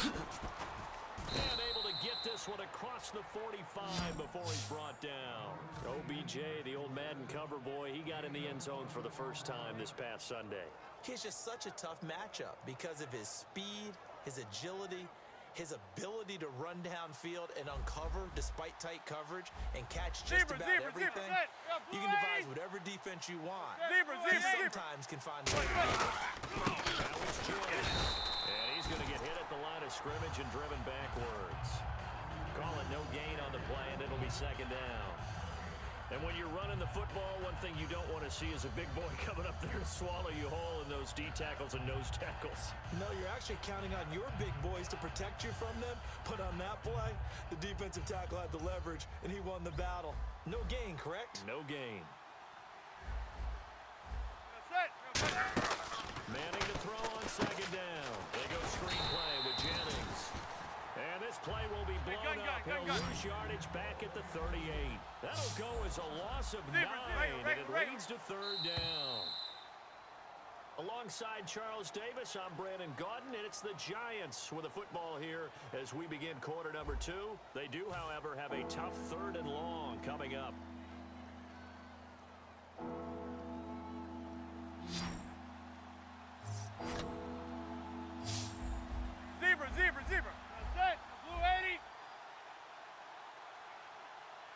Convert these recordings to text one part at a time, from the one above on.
And able to get this one across the 45 before he's brought down. OBJ, the old Madden cover boy, he got in the end zone for the first time this past Sunday. He's just such a tough matchup because of his speed, his agility, his ability to run downfield and uncover despite tight coverage and catch just about everything. You can devise whatever defense you want. He sometimes can find a way to beat it. That was Jordan. And he's going to get hit at the line of scrimmage and driven backwards. Call it no gain on the play, and it'll be second down. And when you're running the football, one thing you don't want to see is a big boy coming up there to swallow you whole in those D tackles and nose tackles. No, you're actually counting on your big boys to protect you from them. But on that play, the defensive tackle had the leverage, and he won the battle. No gain, correct? No gain. Manning to throw on second down. They go screenplay with Jennings. And this play will be blown up. He'll lose yardage back at the 38. That'll go as a loss of 9, and it leads to third down. Alongside Charles Davis, I'm Brandon Gaudin, and it's the Giants with the football here as we begin quarter number 2. They do, however, have a tough third and long coming up. Zebra. Set. Blue 80.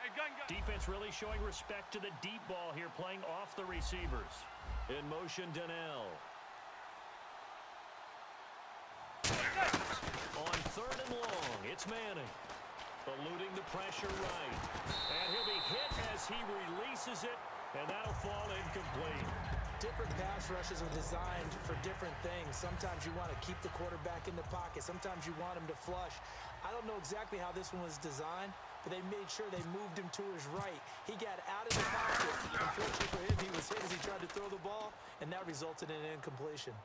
Hey, gun. Defense really showing respect to the deep ball here, playing off the receivers. In motion, Donnell. On third and long, it's Manning. Eluding the pressure right. And he'll be hit as he releases it, and that'll fall incomplete. Different pass rushes are designed for different things. Sometimes you want to keep the quarterback in the pocket. Sometimes you want him to flush. I don't know exactly how this one was designed, but they made sure they moved him to his right. He got out of the pocket. Unfortunately for him, he was hit as he tried to throw the ball, and that resulted in an incompletion.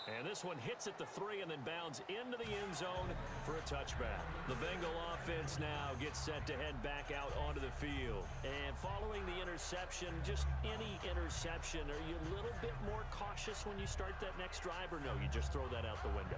And this one hits at the 3 and then bounds into the end zone for a touchback. The Bengal offense now gets set to head back out onto the field. And following the interception, just any interception, are you a little bit more cautious when you start that next drive, or no, you just throw that out the window?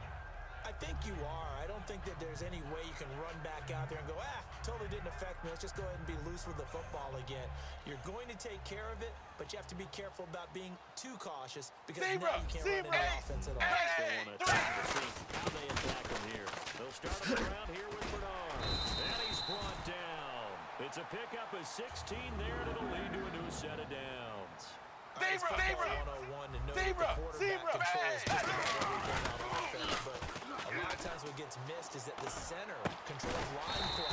I think you are. I don't think that there's any way you can run back out there and go, totally didn't affect me. Let's just go ahead and be loose with the football again. You're going to take care of it, but you have to be careful about being too cautious because now you can't run any offense at all. They want to try to see how they attack them here. They'll start them around here with Bernard. And he's brought down. It's a pickup of 16 there, and it'll lead to a new set of downs. Zebra! 101 to know that the quarterback controls just about everything on offense, but a lot of times what gets missed is that the center controls line play.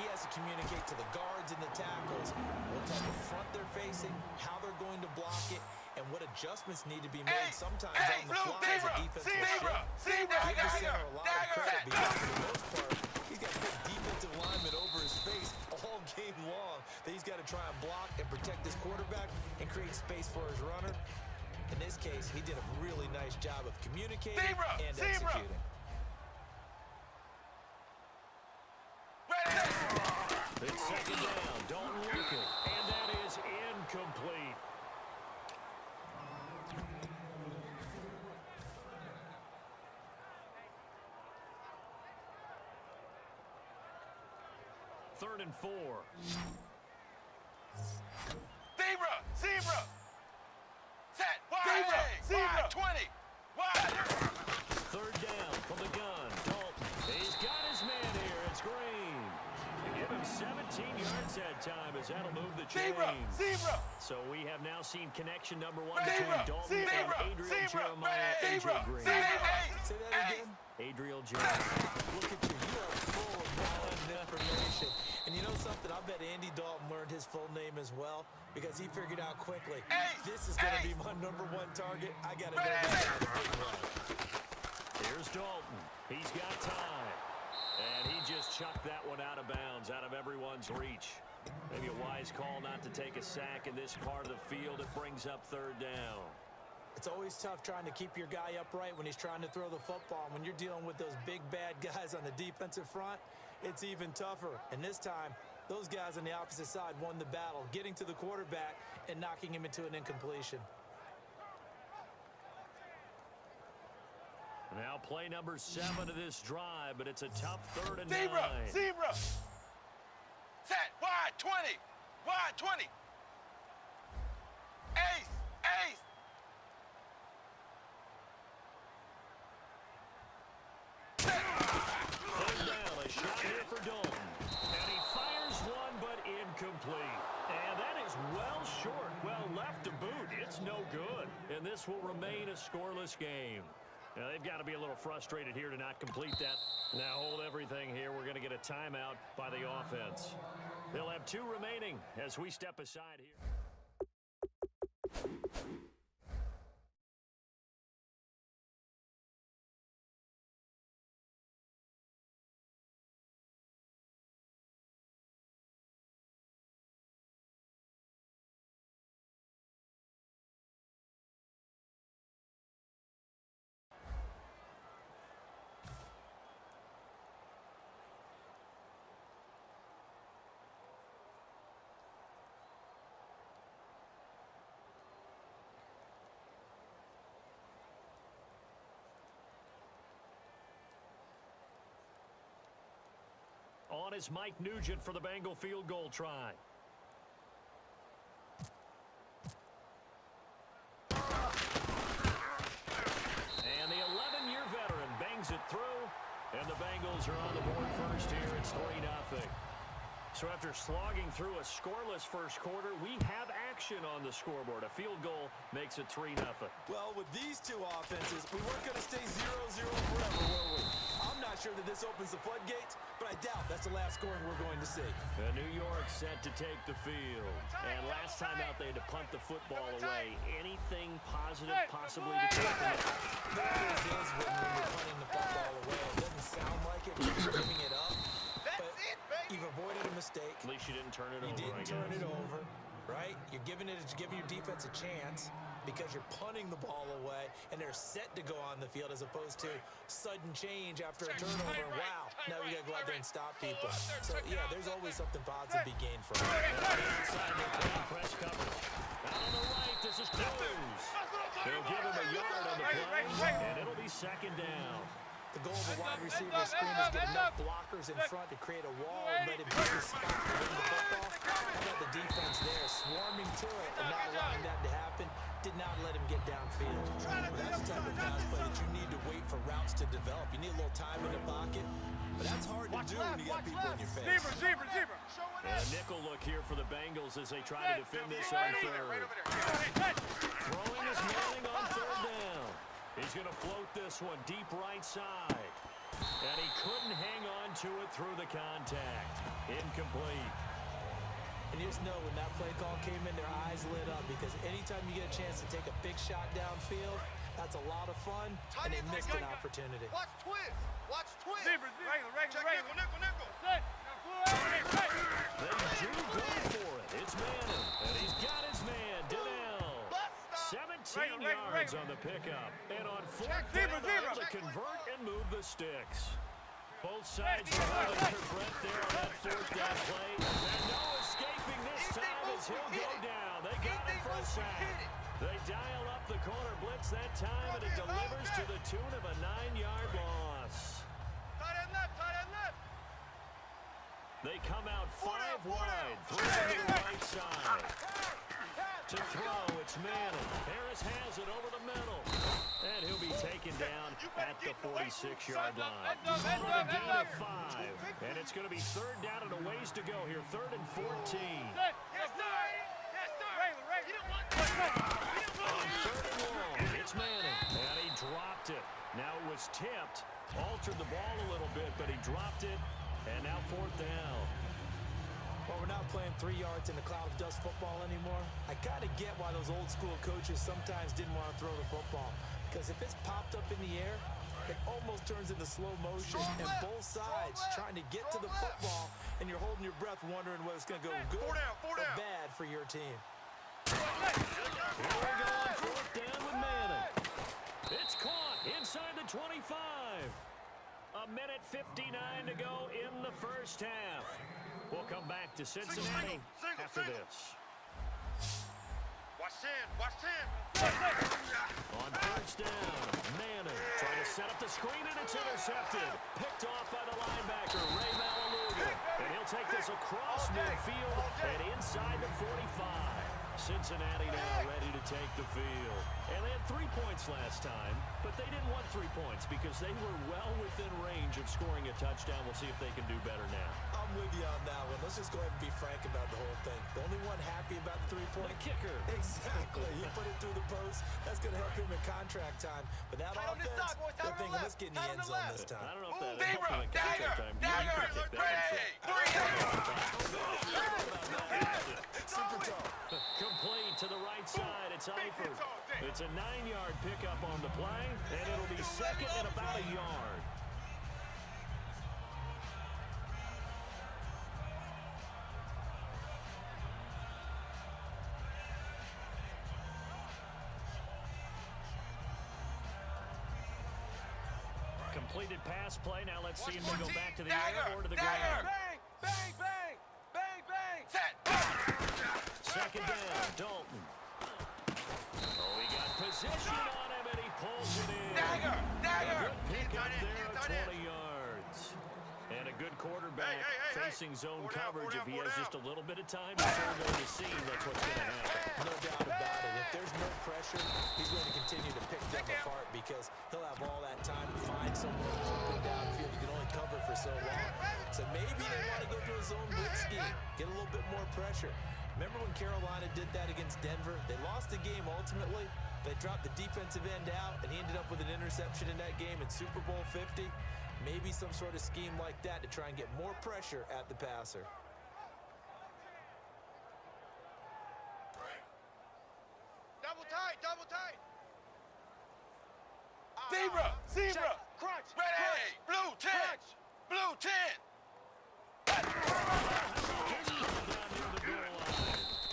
He has to communicate to the guards and the tackles what type of front they're facing, how they're going to block it, and what adjustments need to be made sometimes on the fly as a defensive shift. Give the center a lot of credit because for the most part, he's got big defensive linemen over his face all game long that he's got to try and block and protect his quarterback and create space for his runner. In this case, he did a really nice job of communicating and executing. It's second down. Dalton looking, and that is incomplete. Third and 4. Zebra! Set! Wide! 20! Wide! Third down from the gun. Dalton. He's got his man here. It's Green. They give him 17 yards that time as that'll move the chains. Zebra! So we have now seen connection number 1 between Dalton and Adriel Jeremiah, AJ Green. Say that again. Adriel Jeremiah. Look at you. You are full of knowledge and information. And you know something? I bet Andy Dalton learned his full name as well because he figured out quickly, this is going to be my number 1 target. I got to know this guy to big run. Here's Dalton. He's got time. And he just chucked that one out of bounds, out of everyone's reach. Maybe a wise call not to take a sack in this part of the field. It brings up third down. It's always tough trying to keep your guy upright when he's trying to throw the football. When you're dealing with those big, bad guys on the defensive front, it's even tougher. And this time, those guys on the opposite side won the battle, getting to the quarterback and knocking him into an incompletion. Now play number 7 of this drive, but it's a tough 3rd and 9. Zebra. Set. Wide 20. Wide 20. Ace. Ace. Third down, a shot here for Dalton. And he fires one, but incomplete. And that is well short. Well left to boot. It's no good. And this will remain a scoreless game. Now, they've got to be a little frustrated here to not complete that. Now, hold everything here. We're going to get a timeout by the offense. They'll have 2 remaining as we step aside here. On is Mike Nugent for the Bengal field goal try. And the 11-year veteran bangs it through, and the Bengals are on the board first here. It's 3-0. So after slogging through a scoreless first quarter, we have action on the scoreboard. A field goal makes it 3-0. Well, with these two offenses, we weren't going to stay 0-0 forever, were we? I'm not sure that this opens the floodgates, but I doubt that's the last scoring we're going to see. New York set to take the field. And last time out, they had to punt the football away. Anything positive possibly to take from it? The news is when you're punting the football away, it doesn't sound like it. You're giving it up. You've avoided a mistake. At least you didn't turn it over, You didn't turn it over, right? You're giving your defense a chance because you're punting the ball away, and they're set to go on the field as opposed to sudden change after a turnover. And wow, now we got to go out there and stop people. So, yeah, there's always something positive to be gained from it. Inside, they're playing press coverage. Out on the right, this is Cruz. They'll give him a yard on the play, and it'll be 2nd down. The goal of a wide receiver screen is get enough blockers in front to create a wall and let him get his spot to win the football. How about the defense there, swarming to it and not allowing that to happen, did not let him get downfield. That's the type of pass play that you need to wait for routes to develop. You need a little time in the pocket, but that's hard to do when you got people in your face. Zebra. And a nickel look here for the Bengals as they try to defend this on 3rd. Throwing is Manning on 3rd down. He's going to float this one deep right side. And he couldn't hang on to it through the contact. Incomplete. And you just know when that play call came in, their eyes lit up because anytime you get a chance to take a big shot downfield, that's a lot of fun, and they missed an opportunity. Watch twist. Zebra. Regular. Nickel. Set. They do go for it. It's Manning. And he's got his man, Donnell. 17 yards on the pickup. And on 4th down, able to convert and move the sticks. Both sides are holding their breath there on that 4th down play. And no escaping this time as he'll go down. They got him for a sack. They dial up the corner blitz that time, and it delivers to the tune of a 9-yard loss. Tight end left. They come out 5 wide, 3 to the right side. To throw, it's Manning. Harris has it over the middle. And he'll be taken down at the 46-yard line. On a gain of 5. And it's going to be 3rd down and a ways to go here. 3rd and 14. On 3rd and long, it's Manning. And he dropped it. Now it was tipped. Altered the ball a little bit, but he dropped it. And now 4th down. Well, we're not playing 3 yards in the cloud of dust football anymore. I kind of get why those old school coaches sometimes didn't want to throw the football. Because if it's popped up in the air, it almost turns into slow motion. And both sides trying to get to the football, and you're holding your breath wondering whether it's going to go good or bad for your team. Here we go on 4th down with Manning. It's caught inside the 25. A minute 59 to go in the first half. We'll come back to Cincinnati after this. Watch 10. Watch 10. On first down, Madden trying to set up the screen, and it's intercepted. Picked off by the linebacker, Ray Malaluga. And he'll take this across midfield and inside the 45. Cincinnati now ready to take the field. And they had 3 points last time, but they didn't want 3 points because they were well within range of scoring a touchdown. We'll see if they can do better now. I'm with you on that one. Let's just go ahead and be frank about the whole thing. The only one happy about the 3-point The kicker. Exactly. You put it through the post. That's going to help him in contract time. But that Tight on this offense, side, boys. Tight they're on the thinking, left. let's get in the Tight on end the zone left. this time. I don't know if that Zebra, helped him in contract time. dagger, You could kick that one. Super tall. Complete to the right side. It's Eifert. It's a 9-yard pickup on the play, and it'll be second and about a yard. Completed pass play. Now let's see him go back to the air or to the ground. Bang, bang, bang, bang, bang. Set. Second down, Dalton. Oh, he got position on him, and he pulls it in. Dagger, dagger. A good pick up Tight end, there tight at end. 20 yards. And a good quarterback facing zone Four down, coverage. If he four has down. just a little bit of time to survey the scene, that's what's going to happen. No doubt about it. If there's no pressure, he's going to continue to pick them apart because he'll have all that time to find someone open downfield. He can only cover for so long. So maybe they want to go to a zone blitz scheme, get a little bit more pressure. Remember when Carolina did that against Denver? They lost the game ultimately. They dropped the defensive end out, and he ended up with an interception in that game in Super Bowl 50. Maybe some sort of scheme like that to try and get more pressure at the passer. Double tight, double tight. Zebra, zebra. Crunch. Ready. Blue 10. Blue 10.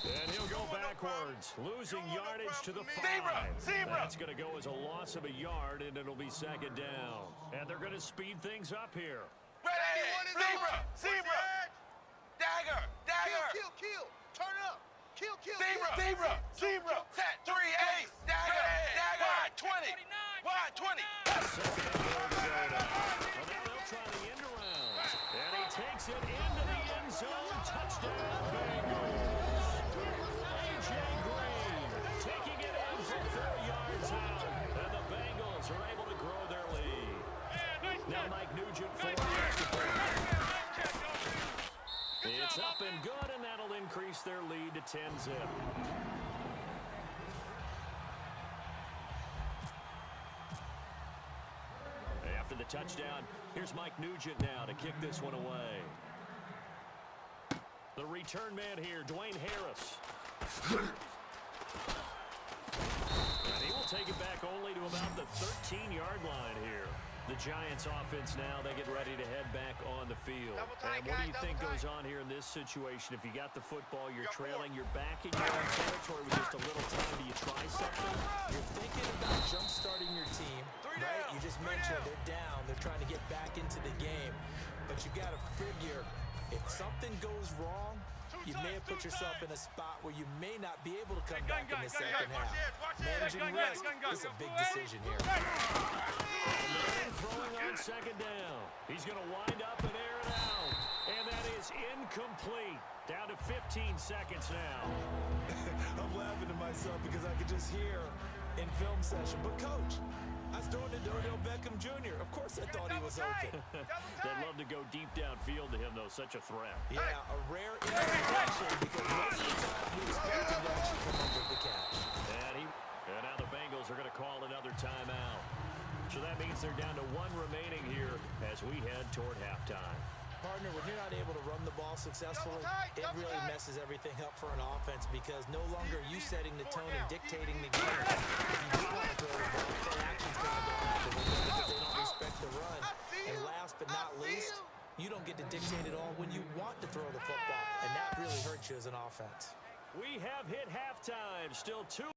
And he'll go backwards, losing yardage to the 5. Zebra. That's going to go as a loss of a yard, and it'll be second down. And they're going to speed things up here. Ready. Zebra, zebra. Dagger, dagger. Kill. Turn up. Kill. Zebra, zebra. Set. 3-8. Dagger, dagger. Wide 20. Wide 20. Second and goal to Arizona. Well, now they'll try the end around. And he takes it into the end zone. Touchdown, Bengals. A.J. Green taking it in from 4 yards out. And the Bengals are able to grow their lead. Now Mike Nugent for the extra point. It's up and good, and that'll increase their lead to 10-zip. After the touchdown, here's Mike Nugent now to kick this one away. The return man here, Dwayne Harris. And he will take it back only to about the 13-yard line here. The Giants offense now, they get ready to head back on the field. And what do you think goes on here in this situation? If you got the football, you're trailing, you're back in your own territory with just a little time. Do you try something? You're thinking about jump-starting your team, right? You just mentioned they're down. They're trying to get back into the game. But you got to figure, if something goes wrong, you may have put yourself in a spot where you may not be able to come back in the second half. Managing risk is a big decision here. Throwing on second down. He's going to wind up and air it out. And that is incomplete. Down to 15 seconds now. I'm laughing to myself because I could just hear in film session. But, Coach, I was throwing to Odell Beckham Jr. Of course I thought he was open. They'd love to go deep downfield to him, though. Such a threat. Yeah, a rare interaction because most of the time we expect him to actually come up with the catch. And now the Bengals are going to call another timeout. So that means they're down to 1 remaining here as we head toward halftime. Partner, when you're not able to run the ball successfully, it really messes everything up for an offense because no longer are you setting the tone and dictating the game. If you do want to throw the ball, play action's going to go after them because they don't respect the run. And last but not least, you don't get to dictate it all when you want to throw the football, and that really hurts you as an offense. We have hit halftime. Still 2